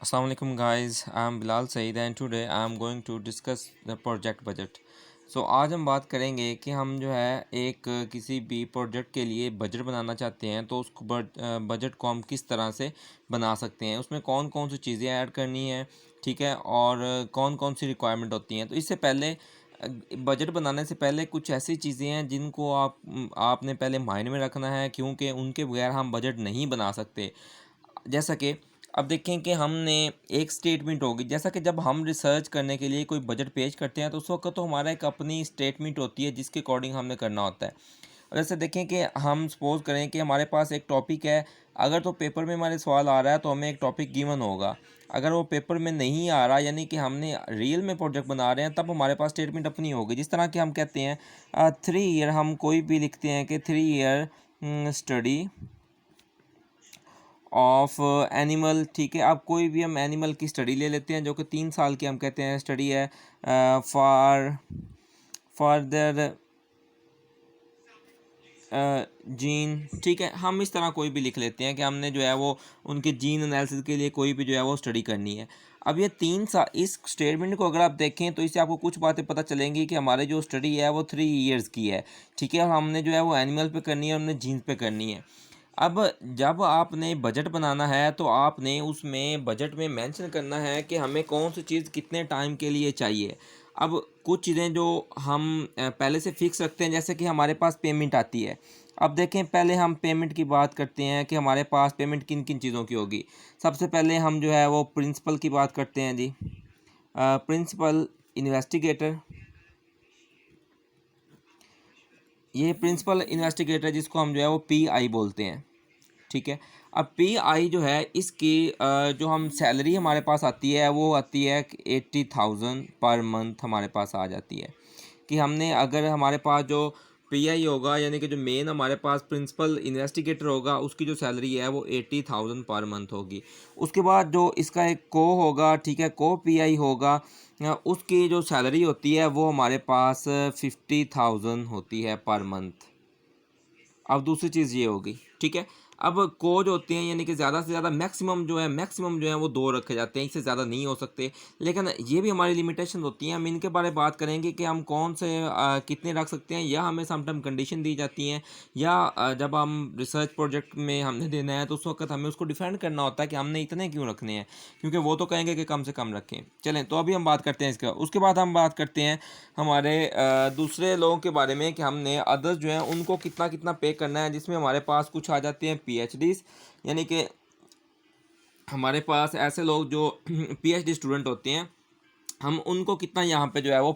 Assalamu alaikum guys, I'm Bilal Saeed and today I'm going to discuss the project budget. आज हम बात करेंगे कि हम जो है एक किसी भी प्रोजेक्ट के लिए बजट बनाना चाहते हैं तो उस बजट को हम किस तरह से बना सकते हैं, उसमें कौन कौन सी चीज़ें ऐड करनी है, ठीक है, और कौन कौन सी रिक्वायरमेंट होती हैं। तो इससे पहले बजट बनाने से पहले कुछ ऐसी चीज़ें हैं जिनको आपने पहले माइंड में रखना है, क्योंकि उनके बगैर हम बजट नहीं बना सकते। जैसा कि अब देखें कि हमने एक स्टेटमेंट होगी, जैसा कि जब हम रिसर्च करने के लिए कोई बजट पेश करते हैं तो उस वक्त तो हमारा एक अपनी स्टेटमेंट होती है जिसके अकॉर्डिंग हमने करना होता है। और जैसे देखें कि हम सपोज़ करें कि हमारे पास एक टॉपिक है, अगर तो पेपर में हमारे सवाल आ रहा है तो हमें एक टॉपिक गिवन होगा। अगर वो पेपर में नहीं आ रहा, यानी कि हमने रियल में प्रोजेक्ट बना रहे हैं, तब हमारे पास स्टेटमेंट अपनी होगी। जिस तरह कि हम कहते हैं 3 ईयर, हम कोई भी लिखते हैं कि 3 ईयर स्टडी ऑफ एनिमल, ठीक है। अब कोई भी हम एनिमल की स्टडी ले लेते हैं जो कि 3 साल की हम कहते हैं स्टडी है फॉर जीन, ठीक है। हम इस तरह कोई भी लिख लेते हैं कि हमने जो है वो उनके जीन एनालिसिस के लिए कोई भी जो है वो स्टडी करनी है। अब ये 3 साल, इस स्टेटमेंट को अगर आप देखें तो इससे आपको कुछ बातें पता चलेंगी कि हमारे जो स्टडी है वो 3 ईयर्स की है, ठीक है, और हमने जो है वो एनिमल पे करनी है और हमने जीन्स पे करनी है। अब जब आपने बजट बनाना है तो आपने उसमें बजट में मेंशन करना है कि हमें कौन सी चीज़ कितने टाइम के लिए चाहिए। अब कुछ चीज़ें जो हम पहले से फिक्स रखते हैं, जैसे कि हमारे पास पेमेंट आती है। अब देखें, पहले हम पेमेंट की बात करते हैं कि हमारे पास पेमेंट किन किन चीज़ों की होगी। सबसे पहले हम जो है वो प्रिंसिपल की बात करते हैं जी। प्रिंसिपल इन्वेस्टिगेटर, ये प्रिंसिपल इन्वेस्टिगेटर जिसको हम जो है वो PI बोलते हैं, ठीक है। अब PI जो है इसकी जो हम सैलरी हमारे पास आती है वो आती है 80,000 पर मंथ हमारे पास आ जाती है। कि हमने अगर हमारे पास जो PI होगा, यानी कि जो मेन हमारे पास प्रिंसिपल इन्वेस्टिगेटर होगा, उसकी जो सैलरी है वो 80,000 पर मंथ होगी। उसके बाद जो इसका एक को होगा, ठीक है, को PI होगा, उसकी जो सैलरी होती है वो हमारे पास 50,000 होती है पर मंथ। अब दूसरी चीज़ ये होगी, ठीक है। अब कोज होते हैं, यानी कि ज़्यादा से ज़्यादा मैक्सिमम जो है वो 2 रखे जाते हैं, इससे ज़्यादा नहीं हो सकते। लेकिन ये भी हमारी लिमिटेशन होती हैं, हम इनके बारे में बात करेंगे कि हम कौन से कितने रख सकते हैं, या हमें सम टाइम कंडीशन दी जाती हैं, या जब हम रिसर्च प्रोजेक्ट में हमने देना है तो उस वक्त हमें उसको डिफेंड करना होता है कि हमने इतने क्यों रखने हैं, क्योंकि वो तो कहेंगे कि कम से कम रखें। चलें, तो अभी हम बात करते हैं इसका। उसके बाद हम बात करते हैं हमारे दूसरे लोगों के बारे में कि हमने अदर्स जो हैं उनको कितना कितना पे करना है, जिसमें हमारे पास कुछ आ जाते हैं PhDs, यानी कि हमारे पास ऐसे लोग जो PhD स्टूडेंट होते हैं, हम उनको कितना यहाँ पे जो है वो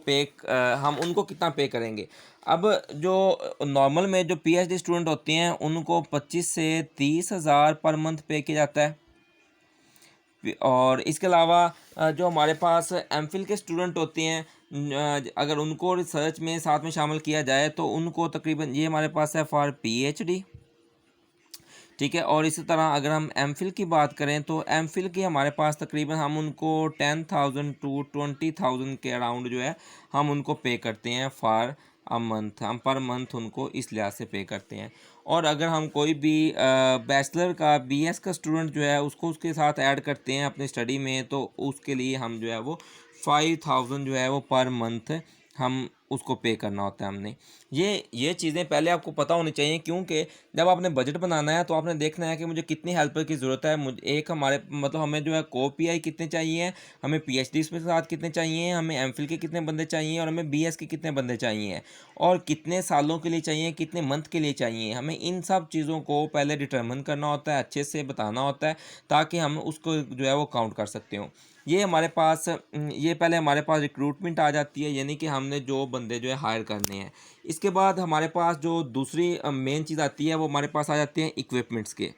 हम उनको कितना पे करेंगे। अब जो नॉर्मल में जो PhD स्टूडेंट होते हैं उनको 25 से 30 हज़ार पर मंथ पे किया जाता है। और इसके अलावा जो हमारे पास MPhil के स्टूडेंट होते हैं, अगर उनको रिसर्च में साथ में शामिल किया जाए तो उनको तकरीबन ये हमारे पास है फॉर PhD, ठीक है। और इसी तरह अगर हम MPhil की बात करें तो MPhil की हमारे पास तकरीबन हम उनको 10,000 टू 20,000 के अराउंड जो है हम उनको पे करते हैं फॉर अ मंथ। हम पर मंथ उनको इस लिहाज से पे करते हैं। और अगर हम कोई भी बैचलर का BS का स्टूडेंट जो है उसको उसके साथ ऐड करते हैं अपनी स्टडी में, तो उसके लिए हम जो है वो 5,000 जो है वो पर मंथ हम उसको पे करना होता है हमने। ये चीज़ें पहले आपको पता होनी चाहिए, क्योंकि जब आपने बजट बनाना है तो आपने देखना है कि मुझे कितनी हेल्पर की ज़रूरत है। मुझे एक हमारे मतलब हमें जो है को PI कितने चाहिए, हमें PhD के साथ कितने चाहिए, हमें MPhil के कितने बंदे चाहिए, और हमें BS के कितने बंदे चाहिए, और कितने सालों के लिए चाहिए, कितने मंथ के लिए चाहिए। हमें इन सब चीज़ों को पहले डिटर्मिन करना होता है, अच्छे से बताना होता है, ताकि हम उसको जो है वो काउंट कर सकते हो। ये पहले हमारे पास रिक्रूटमेंट आ जाती है, यानी कि हमने जो बंदे जो है हायर करने हैं। इसके बाद हमारे पास जो दूसरी मेन चीज़ आती है वो हमारे पास आ जाते हैं इक्विपमेंट्स के।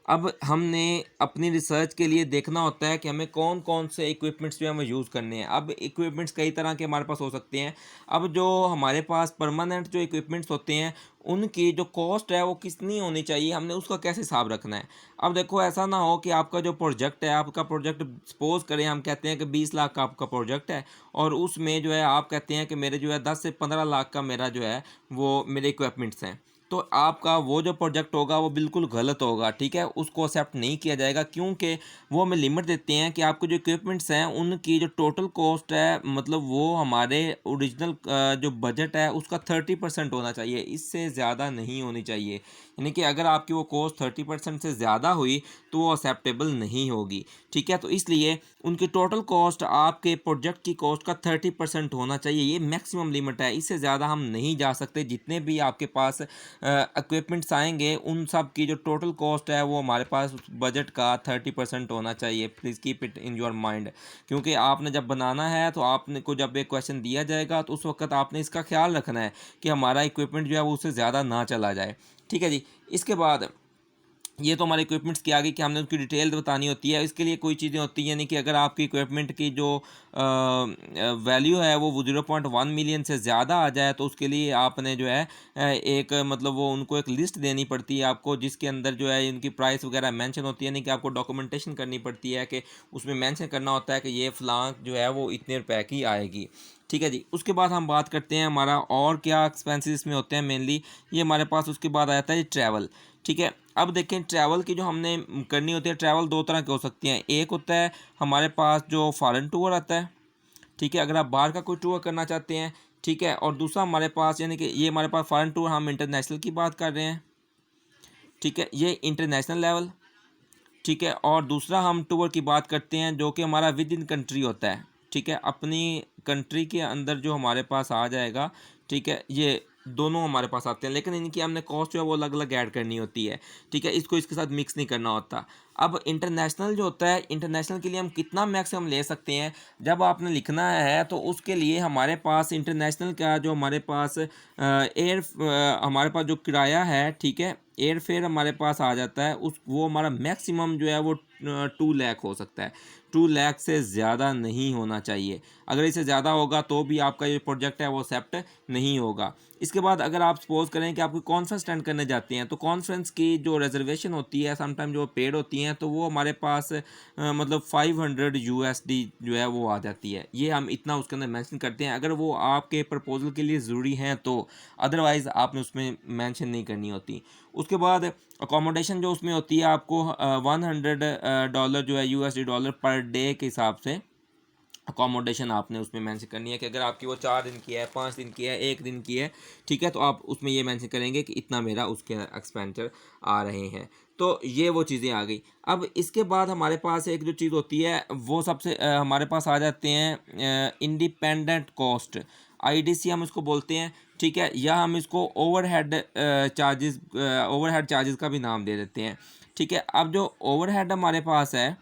अब हमने अपनी रिसर्च के लिए देखना होता है कि हमें कौन कौन से इक्विपमेंट्स जो हमें यूज़ करने हैं। अब इक्विपमेंट्स कई तरह के हमारे पास हो सकते हैं। अब जो हमारे पास परमानेंट जो इक्विपमेंट्स होते हैं उनकी जो कॉस्ट है वो कितनी होनी चाहिए, हमने उसका कैसे हिसाब रखना है। अब देखो, ऐसा ना हो कि आपका जो प्रोजेक्ट है, आपका प्रोजेक्ट सपोज करें हम कहते हैं कि 20 लाख का आपका प्रोजेक्ट है, और उसमें जो है आप कहते हैं कि मेरे जो है 10 से 15 लाख का मेरा जो है वो मेरे इक्विपमेंट्स हैं। तो आपका वो जो प्रोजेक्ट होगा वो बिल्कुल गलत होगा, ठीक है, उसको एक्सेप्ट नहीं किया जाएगा, क्योंकि वो हमें लिमिट देते हैं कि आपके जो इक्विपमेंट्स हैं उनकी जो टोटल कॉस्ट है, मतलब वो हमारे ओरिजिनल जो बजट है उसका 30% होना चाहिए, इससे ज़्यादा नहीं होनी चाहिए। यानी कि अगर आपकी वो कॉस्ट 30% से ज़्यादा हुई तो वो एक्सेप्टेबल नहीं होगी, ठीक है। तो इसलिए उनकी टोटल कॉस्ट आपके प्रोजेक्ट की कॉस्ट का 30% होना चाहिए, ये मैक्सिमम लिमिट है, इससे ज़्यादा हम नहीं जा सकते। जितने भी आपके पास इक्विपमेंट्स आएंगे उन सब की जो टोटल कॉस्ट है वो हमारे पास बजट का 30% होना चाहिए। Please keep it in your mind, क्योंकि आपने जब बनाना है तो आपने को जब एक क्वेश्चन दिया जाएगा तो उस वक्त आपने इसका ख्याल रखना है कि हमारा इक्विपमेंट जो है वो उससे ज़्यादा ना चला जाए, ठीक है जी। इसके बाद ये तो हमारे इक्विपमेंट्स की आ गई कि हमने उनकी डिटेल बतानी होती है। इसके लिए कोई चीज़ें होती हैं, यानी कि अगर आपकी इक्विपमेंट की जो वैल्यू है वो 0.1 मिलियन से ज़्यादा आ जाए तो उसके लिए आपने जो है एक मतलब वो उनको एक लिस्ट देनी पड़ती है आपको, जिसके अंदर जो है इनकी प्राइस वगैरह मेंशन होती है, यानी कि आपको डॉक्यूमेंटेशन करनी पड़ती है कि उसमें मेंशन करना होता है कि ये फ़लाँ जो है वो इतने रुपए की आएगी, ठीक है जी। उसके बाद हम बात करते हैं हमारा और क्या एक्सपेंसेस में होते हैं मेनली, ये हमारे पास उसके बाद आ जाता है ट्रैवल, ठीक है। अब देखें ट्रैवल की जो हमने करनी होती है, ट्रैवल दो तरह की हो सकती हैं। एक होता है हमारे पास जो फॉरेन टूर आता है, ठीक है, अगर आप बाहर का कोई टूर करना चाहते हैं, ठीक है, और दूसरा हमारे पास यानी कि ये हमारे पास फॉरेन टूर, हम इंटरनेशनल की बात कर रहे हैं, ठीक है, ये इंटरनेशनल लेवल, ठीक है। और दूसरा हम टूर की बात करते हैं जो कि हमारा विद इन कंट्री होता है, ठीक है, अपनी कंट्री के अंदर जो हमारे पास आ जाएगा, ठीक है। ये दोनों हमारे पास आते हैं, लेकिन इनकी हमने कॉस्ट जो है वो अलग अलग ऐड करनी होती है, ठीक है, इसको इसके साथ मिक्स नहीं करना होता। अब इंटरनेशनल जो होता है, इंटरनेशनल के लिए हम कितना मैक्सिमम ले सकते हैं, जब आपने लिखना है तो उसके लिए हमारे पास इंटरनेशनल का जो हमारे पास हमारे पास जो किराया है, ठीक है, एयर फेयर हमारे पास आ जाता है, उस वो हमारा मैक्सिमम जो है वो 2 लाख हो सकता है, 2 लाख से ज़्यादा नहीं होना चाहिए। अगर इससे ज़्यादा होगा तो भी आपका ये प्रोजेक्ट है वो एक्सेप्ट नहीं होगा। इसके बाद अगर आप सपोज करें कि आप कोई कॉन्फ्रेंस अटेंड करने जाते हैं तो कॉन्फ्रेंस की जो रिजर्वेशन होती है समटाइम जो पेड होती हैं, तो वो हमारे पास मतलब 500 USD जो है वो आ जाती है। ये हम इतना उसके अंदर मेंशन करते हैं अगर वो आपके प्रपोजल के लिए ज़रूरी हैं तो, अदरवाइज़ आपने उसमें मेंशन नहीं करनी होती। उसके बाद अकोमोडेशन जो उसमें होती है आपको $100 जो है USD पर डे के हिसाब से अकोमोडेशन आपने उसमें मेंशन करनी है कि अगर आपकी वो 4 दिन की है, 5 दिन की है, 1 दिन की है, ठीक है, तो आप उसमें ये मेंशन करेंगे कि इतना मेरा उसके एक्सपेंचर आ रहे हैं। तो ये वो चीज़ें आ गई। अब इसके बाद हमारे पास एक जो चीज़ होती है वो सबसे हमारे पास आ जाते हैं इंडिपेंडेंट कॉस्ट, IDC हम इसको बोलते हैं, ठीक है, या हम इसको ओवरहेड चार्जेस का भी नाम दे देते हैं, ठीक है। अब जो ओवरहेड हमारे पास है,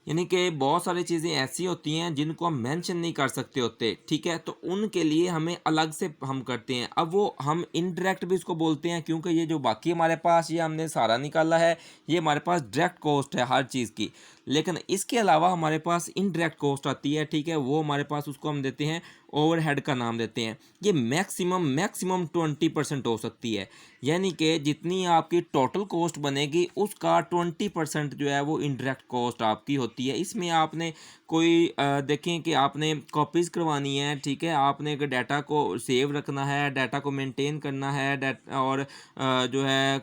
यानी कि बहुत सारी चीज़ें ऐसी होती हैं जिनको हम मेंशन नहीं कर सकते होते, ठीक है, तो उनके लिए हमें अलग से हम करते हैं। अब वो हम इनडायरेक्ट भी इसको बोलते हैं, क्योंकि ये जो बाकी हमारे पास ये हमने सारा निकाला है, ये हमारे पास डायरेक्ट कॉस्ट है हर चीज़ की, लेकिन इसके अलावा हमारे पास इनडायरेक्ट कॉस्ट आती है, ठीक है, वो हमारे पास उसको हम देते हैं ओवरहेड का नाम देते हैं। ये मैक्सिमम 20% हो सकती है, यानी कि जितनी आपकी टोटल कॉस्ट बनेगी उसका 20% जो है वो इनडायरेक्ट कॉस्ट आपकी होती है। इसमें आपने कोई देखें कि आपने कॉपीज़ करवानी है, ठीक है, आपने अगर डाटा को सेव रखना है, डाटा को मेंटेन करना है, और जो है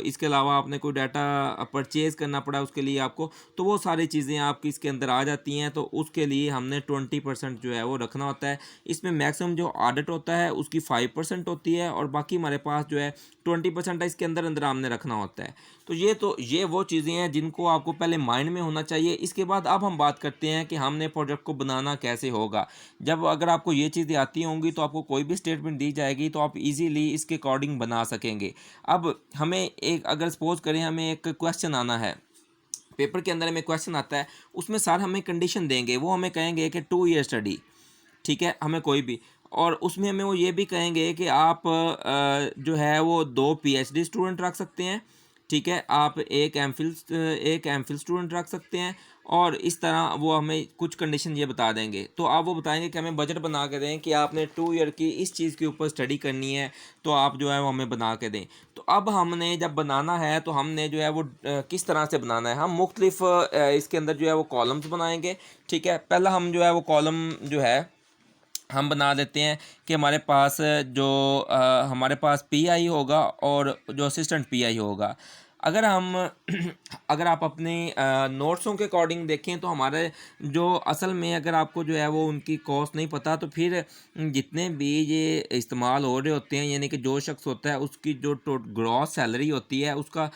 इसके अलावा आपने कोई डाटा परचेज़ करना पड़ा उसके लिए आपको, तो वो सारी चीज़ें आपकी इसके अंदर आ जाती हैं, तो उसके लिए हमने 20% जो है वो रखना होता है। इसमें मैक्सिमम जो ऑडिट होता है उसकी 5% होती है, और बाकी हमारे पास जो है 20% है, इसके अंदर अंदर हमने रखना होता है। तो ये वो चीज़ें हैं जिनको आपको पहले माइंड में होना चाहिए। इसके बाद अब हम बात करते हैं कि हमने प्रोजेक्ट को बनाना कैसे होगा। जब अगर आपको ये चीज़ें आती होंगी तो आपको कोई भी स्टेटमेंट दी जाएगी तो आप इजीली इसके अकॉर्डिंग बना सकेंगे। अब हमें एक अगर सपोज करें हमें एक क्वेश्चन आना है, पेपर के अंदर हमें क्वेश्चन आता है, उसमें सर हमें कंडीशन देंगे, वो हमें कहेंगे कि 2 ईयर स्टडी, ठीक है, हमें कोई भी, और उसमें हमें वो ये भी कहेंगे कि आप जो है वो 2 PhD स्टूडेंट रख सकते हैं, ठीक है, आप एक एम फिल स्टूडेंट रख सकते हैं, और इस तरह वो हमें कुछ कंडीशन ये बता देंगे। तो आप वो बताएंगे कि हमें बजट बना के दें कि आपने 2 ईयर की इस चीज़ के ऊपर स्टडी करनी है, तो आप जो है वो हमें बना के दें। तो अब हमने जब बनाना है तो हमने जो है वो किस तरह से बनाना है, हम मुख्तलिफ इसके अंदर जो है वो कॉलम्स बनाएंगे, ठीक है। पहला हम जो है वो कॉलम जो है हम बना देते हैं कि हमारे पास जो हमारे पास पीआई होगा और जो असिस्टेंट पीआई होगा। अगर हम अगर आप अपने नोट्सों के अकॉर्डिंग देखें तो हमारे जो असल में अगर आपको जो है वो उनकी कॉस्ट नहीं पता, तो फिर जितने भी ये इस्तेमाल हो रहे होते हैं, यानी कि जो शख्स होता है उसकी जो ग्रॉस सैलरी होती है उसका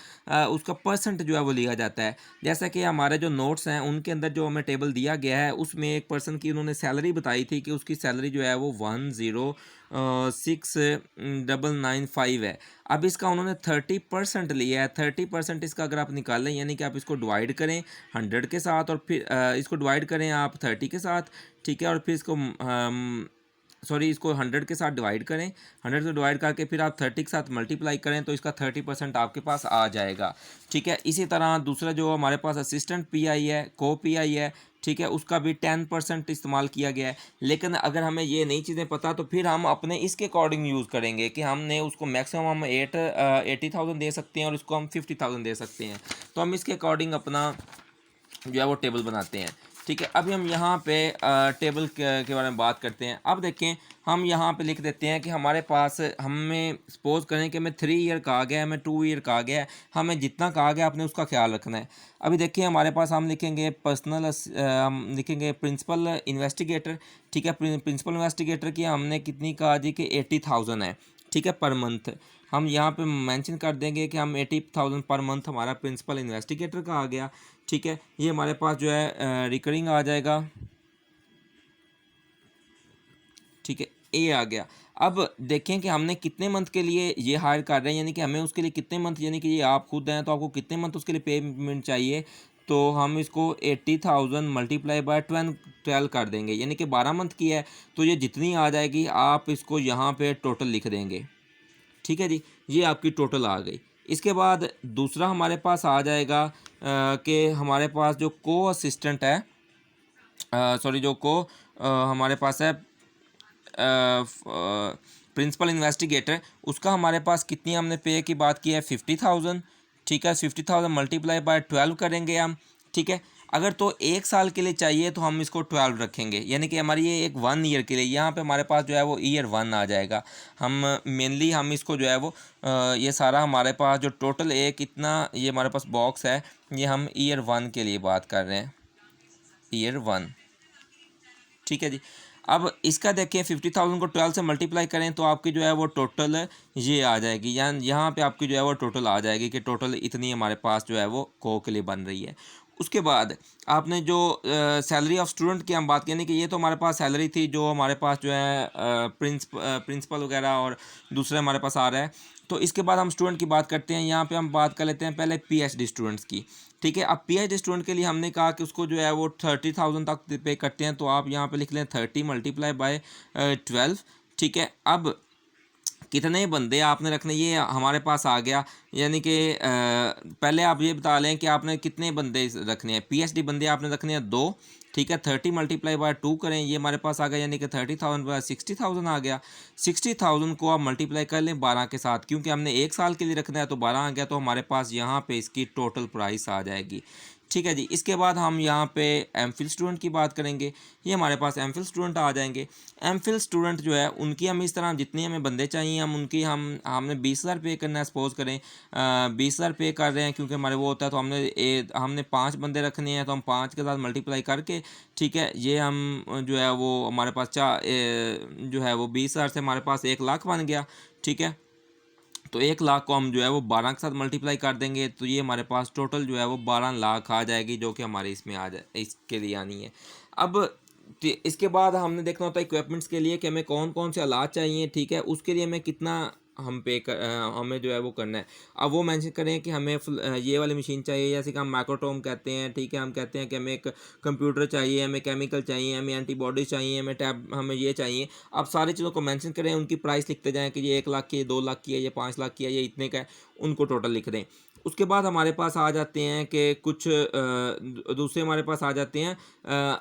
परसेंट जो है वो लिया जाता है। जैसा कि हमारे जो नोट्स हैं उनके अंदर जो हमें टेबल दिया गया है उसमें एक पर्सन की उन्होंने सैलरी बताई थी कि उसकी सैलरी जो है वो 106,995 है। अब इसका उन्होंने 30% लिया है। 30% इसका अगर आप निकालें, यानी कि आप इसको डिवाइड करें 100 के साथ और फिर इसको डिवाइड करें आप 30 के साथ, ठीक है, और फिर इसको सॉरी इसको 100 के साथ डिवाइड करें, 100 से डिवाइड करके फिर आप 30 के साथ मल्टीप्लाई करें तो इसका 30% आपके पास आ जाएगा। ठीक है, इसी तरह दूसरा जो हमारे पास असिस्टेंट पीआई है, को पीआई है, ठीक है, उसका भी 10% इस्तेमाल किया गया है। लेकिन अगर हमें ये नई चीज़ें पता तो फिर हम अपने इसके अकॉर्डिंग यूज़ करेंगे कि हमने उसको मैक्सिमम हम 80,000 दे सकते हैं और इसको हम 50,000 दे सकते हैं। तो हम इसके अकॉर्डिंग अपना जो है वो टेबल बनाते हैं। ठीक है, अभी हम यहाँ पे टेबल के बारे में बात करते हैं। अब देखें, हम यहाँ पे लिख देते हैं कि हमारे पास, हमें सपोज करें कि हमें 3 ईयर कहा गया है, हमें 2 ईयर कहा गया है, हमें जितना कहा गया आपने उसका ख्याल रखना है। अभी देखिए हमारे पास हम लिखेंगे हम लिखेंगे प्रिंसिपल इन्वेस्टिगेटर। ठीक है, प्रिंसिपल इन्वेस्टिगेटर की हमने कितनी कहा जी कि 80,000 है, ठीक है, पर मंथ। हम यहाँ पे मेंशन कर देंगे कि हम 80,000 पर मंथ हमारा प्रिंसिपल इन्वेस्टिगेटर का आ गया। ठीक है, ये हमारे पास जो है रिकरिंग आ जाएगा। ठीक है, ए आ गया। अब देखें कि हमने कितने मंथ के लिए ये हायर कर रहे हैं, यानी कि हमें उसके लिए कितने मंथ, यानी कि ये आप खुद हैं तो आपको कितने मंथ उसके लिए पेमेंट चाहिए। तो हम इसको 80,000 मल्टीप्लाई बाय 12 कर देंगे, यानी कि 12 मंथ की है तो ये जितनी आ जाएगी आप इसको यहाँ पे टोटल लिख देंगे। ठीक है जी, ये आपकी टोटल आ गई। इसके बाद दूसरा हमारे पास आ जाएगा कि हमारे पास जो को असिस्टेंट है, सॉरी जो को हमारे पास है प्रिंसिपल इन्वेस्टिगेटर, उसका हमारे पास कितनी हमने पे की बात की है 50,000। ठीक है, 50,000 मल्टीप्लाई बाय 12 करेंगे हम। ठीक है, अगर तो 1 साल के लिए चाहिए तो हम इसको 12 रखेंगे, यानी कि हमारी ये एक 1 ईयर के लिए, यहाँ पे हमारे पास जो है वो ईयर 1 आ जाएगा। हम मेनली हम इसको जो है वो ये सारा हमारे पास जो टोटल एक इतना ये हमारे पास बॉक्स है, ये हम ईयर 1 के लिए बात कर रहे हैं, ईयर 1। ठीक है जी, अब इसका देखें 50,000 को 12 से मल्टीप्लाई करें तो आपकी जो है वो टोटल ये आ जाएगी, यहाँ पे आपकी जो है वो टोटल आ जाएगी कि टोटल इतनी हमारे पास जो है वो को के लिए बन रही है। उसके बाद आपने जो सैलरी ऑफ स्टूडेंट की हम बात करें कि ये तो हमारे पास सैलरी थी जो हमारे पास जो है प्रिंसिपल वगैरह और दूसरे हमारे पास आ रहा है। तो इसके बाद हम स्टूडेंट की बात करते हैं। यहाँ पे हम बात कर लेते हैं पहले पीएचडी स्टूडेंट्स की। ठीक है, अब पीएचडी स्टूडेंट के लिए हमने कहा कि उसको जो है वो 30,000 तक पे करते हैं, तो आप यहाँ पे लिख लें 30 मल्टीप्लाई बाय 12। ठीक है, अब कितने बंदे आपने रखने ये हमारे पास आ गया, यानी कि पहले आप ये बता लें कि आपने कितने बंदे रखने हैं। पीएचडी बंदे आपने रखने हैं 2। ठीक है, 30 मल्टीप्लाई बाय 2 करें, ये हमारे पास आ गया, यानी कि 30,000 बाय 60,000 आ गया। 60,000 को आप मल्टीप्लाई कर लें 12 के साथ, क्योंकि हमने 1 साल के लिए रखना है तो 12 आ गया, तो हमारे पास यहाँ पे इसकी टोटल प्राइस आ जाएगी। ठीक है जी, इसके बाद हम यहाँ पे एमफिल स्टूडेंट की बात करेंगे। ये हमारे पास एमफिल स्टूडेंट आ जाएंगे। एमफिल स्टूडेंट जो है उनकी हम इस तरह जितनी हमें बंदे चाहिए हम उनकी हमने 20,000 पे करना है, सपोज करें 20,000 पे कर रहे हैं क्योंकि हमारे वो होता है, तो हमने 5 बंदे रखने हैं तो हम 5 के साथ मल्टीप्लाई करके, ठीक है, ये हम जो है वो हमारे पास जो है वो 20,000 से हमारे पास 1,00,000 बन गया। ठीक है, तो 1,00,000 को हम जो है वो 12 के साथ मल्टीप्लाई कर देंगे तो ये हमारे पास टोटल जो है वो 12,00,000 आ जाएगी, जो कि हमारे इसमें आ जाए, इसके लिए आनी है। अब इसके बाद हमने देखना होता है इक्विपमेंट्स के लिए कि हमें कौन कौन से आलात चाहिए। ठीक है, उसके लिए हमें कितना हमें जो है वो करना है। अब वो मेंशन करें कि हमें ये वाली मशीन चाहिए, जैसे कि हम माइक्रोटोम कहते हैं। ठीक है, हम कहते हैं कि हमें एक कंप्यूटर चाहिए, हमें केमिकल चाहिए, हमें एंटीबॉडीज चाहिए, हमें ये चाहिए। आप सारी चीज़ों को मेंशन करें, उनकी प्राइस लिखते जाएँ कि ये 1,00,000 की है, 2,00,000 की है, ये 5,00,000 की है, ये इतने का है, उनको टोटल लिख दें। उसके बाद हमारे पास आ जाते हैं कि कुछ दूसरे हमारे पास आ जाते हैं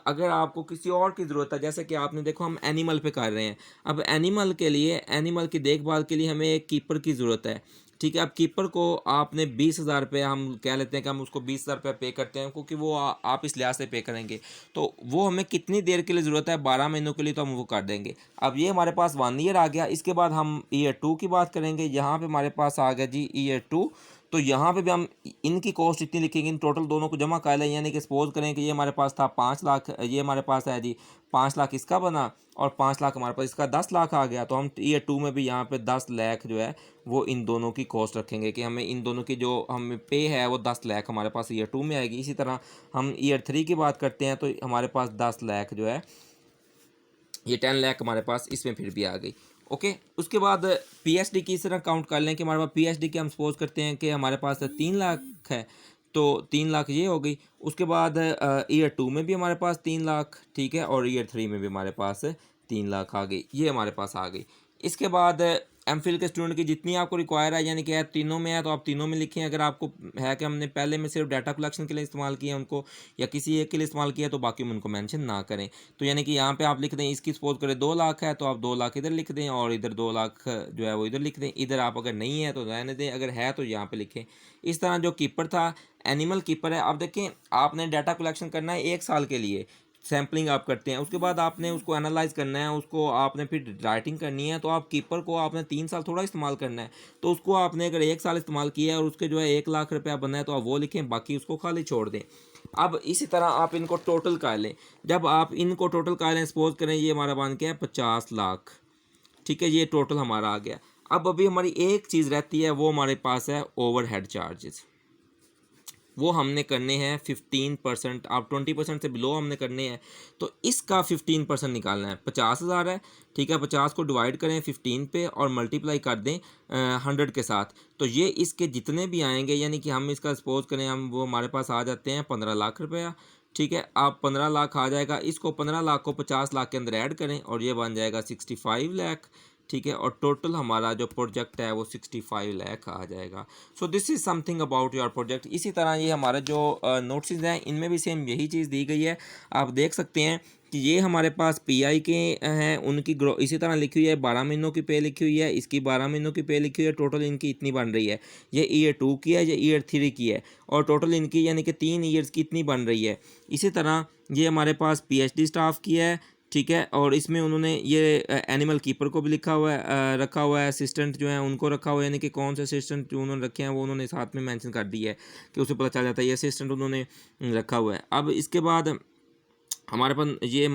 अगर आपको किसी और की ज़रूरत है, जैसे कि आपने देखो हम एनिमल पे कर रहे हैं। अब एनिमल के लिए, एनिमल की देखभाल के लिए हमें एक कीपर की ज़रूरत है। ठीक है। अब कीपर को आपने 20,000 रुपये, हम कह लेते हैं कि हम उसको 20,000 रुपये पे करते हैं, क्योंकि वो आप इस लिहाज से पे करेंगे, तो वो हमें कितनी देर के लिए ज़रूरत है, 12 महीनों के लिए, तो हम वो कर देंगे। अब ये हमारे पास 1 ईयर आ गया। इसके बाद हम ईयर 2 की बात करेंगे। यहाँ पे हमारे पास आ गया जी ईयर 2। तो यहाँ पे भी हम इनकी कॉस्ट इतनी लिखेंगे, इन टोटल दोनों को जमा कर लें, यानी कि सपोज करें कि ये हमारे पास था 5 लाख, ये हमारे पास है जी 5 लाख इसका बना, और 5 लाख हमारे पास इसका 10 लाख आ गया। तो हम ईयर 2 में भी यहाँ पे 10 लाख जो है वो इन दोनों की कॉस्ट रखेंगे कि हमें इन दोनों की जो हमें पे है वो 10 लाख हमारे पास ईयर 2 में आएगी। इसी तरह हम ईयर 3 की बात करते हैं, तो हमारे पास 10 लाख जो है, ये 10 लाख हमारे पास इसमें फिर भी आ गई। ओके, उसके बाद पीएचडी की इस तरह काउंट कर लें कि हमारे पास पीएचडी के हम सपोज करते हैं कि हमारे पास 3 लाख है, तो 3 लाख ये हो गई। उसके बाद ईयर 2 में भी हमारे पास 3 लाख, ठीक है, और ईयर 3 में भी हमारे पास 3 लाख आ गई, ये हमारे पास आ गई। इसके बाद एमफिल के स्टूडेंट की जितनी आपको रिक्वायर है, यानी कि है तीनों में है तो आप तीनों में लिखें। अगर आपको है कि हमने पहले में सिर्फ डाटा कलेक्शन के लिए इस्तेमाल किया उनको, या किसी एक के लिए इस्तेमाल किया, तो बाकी में उनको मेंशन ना करें। तो यानी कि यहाँ पे आप लिख दें, इसकी सपोज करें 2 लाख है तो आप 2 लाख इधर लिख दें, और इधर 2 लाख जो है वो इधर लिख दें। इधर आप अगर नहीं है तो रहने दें, अगर है तो यहाँ पे लिखें। इस तरह जो कीपर था, एनिमल कीपर है। अब देखें, आपने डाटा कलेक्शन करना है 1 साल के लिए, सैम्पलिंग आप करते हैं, उसके बाद आपने उसको एनालाइज करना है, उसको आपने फिर राइटिंग करनी है। तो आप कीपर को आपने 3 साल थोड़ा इस्तेमाल करना है, तो उसको आपने अगर 1 साल इस्तेमाल किया है और उसके जो है 1 लाख रुपया बना है, तो आप वो लिखें, बाकी उसको खाली छोड़ दें। अब इसी तरह आप इनको टोटल कर लें। जब आप इनको टोटल कर लें, सपोज करें ये हमारा बन गया 50 लाख, ठीक है, ये टोटल हमारा आ गया। अब अभी हमारी एक चीज़ रहती है, वो हमारे पास है ओवरहेड चार्जेस। वो हमने करने हैं 15%, आप 20% से बिलो हमने करने हैं, तो इसका 15% निकालना है। 50,000 है, ठीक है, 50 को डिवाइड करें 15 पे और मल्टीप्लाई कर दें 100 के साथ, तो ये इसके जितने भी आएंगे, यानी कि हम इसका सपोज करें, हम वो हमारे पास आ जाते हैं 15 लाख रुपया, ठीक है। आप 15 लाख आ जाएगा, इसको 15 लाख को 50 लाख के अंदर ऐड करें और ये बन जाएगा 65 लाख, ठीक है, और टोटल हमारा जो प्रोजेक्ट है वो 65 लाख आ जाएगा। So this is something about your project. इसी तरह ये हमारे जो नोट्स हैं, इनमें भी सेम यही चीज़ दी गई है। आप देख सकते हैं कि ये हमारे पास पीआई के हैं, उनकी ग्रो इसी तरह लिखी हुई है, 12 महीनों की पे लिखी हुई है, इसकी 12 महीनों की पे लिखी हुई है, टोटल इनकी इतनी बन रही है। ये ईयर 2 की है, ये ईयर 3 की है, और टोटल इनकी यानी कि 3 ईयर्स की इतनी बन रही है। इसी तरह ये हमारे पास पीएचडी स्टाफ की है, ठीक है, और इसमें उन्होंने ये एनिमल कीपर को भी लिखा हुआ है, रखा हुआ है, असिस्टेंट जो है उनको रखा हुआ है, यानी कि कौन से असिस्टेंट जो उन्होंने रखे हैं वो उन्होंने साथ में मेंशन कर दी है कि उसे पता चल जाता है ये असिस्टेंट उन्होंने रखा हुआ है। अब इसके बाद हमारे पास ये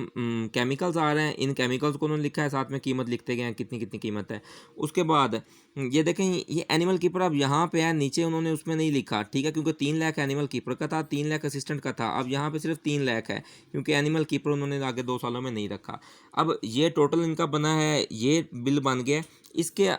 केमिकल्स आ रहे हैं, इन केमिकल्स को उन्होंने लिखा है, साथ में कीमत लिखते गए हैं, कितनी कितनी कीमत है। उसके बाद ये देखें, ये एनिमल कीपर अब यहाँ पे है, नीचे उन्होंने उसमें नहीं लिखा, ठीक है, क्योंकि 3 लाख एनिमल कीपर का था, 3 लाख असिस्टेंट का था। अब यहाँ पे सिर्फ 3 लाख है, क्योंकि एनिमल कीपर उन्होंने आगे 2 सालों में नहीं रखा। अब ये टोटल इनका बना है, ये बिल बन गया, इसके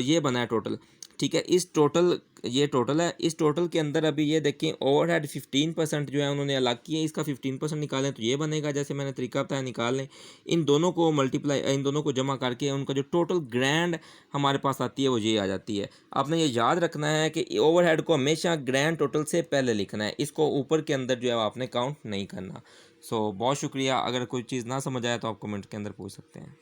ये बना है टोटल, ठीक है। इस टोटल, ये टोटल है, इस टोटल के अंदर अभी ये देखिए ओवरहेड 15% जो है उन्होंने अलग किए, इसका 15% निकालें तो ये बनेगा, जैसे मैंने तरीका बताया निकाल लें। इन दोनों को मल्टीप्लाई, इन दोनों को जमा करके उनका जो टोटल ग्रैंड हमारे पास आती है वो ये आ जाती है। आपने ये याद रखना है कि ओवरहेड को हमेशा ग्रैंड टोटल से पहले लिखना है, इसको ऊपर के अंदर जो है आपने काउंट नहीं करना। सो बहुत शुक्रिया। अगर कोई चीज़ ना समझ आए तो आप कमेंट के अंदर पूछ सकते हैं।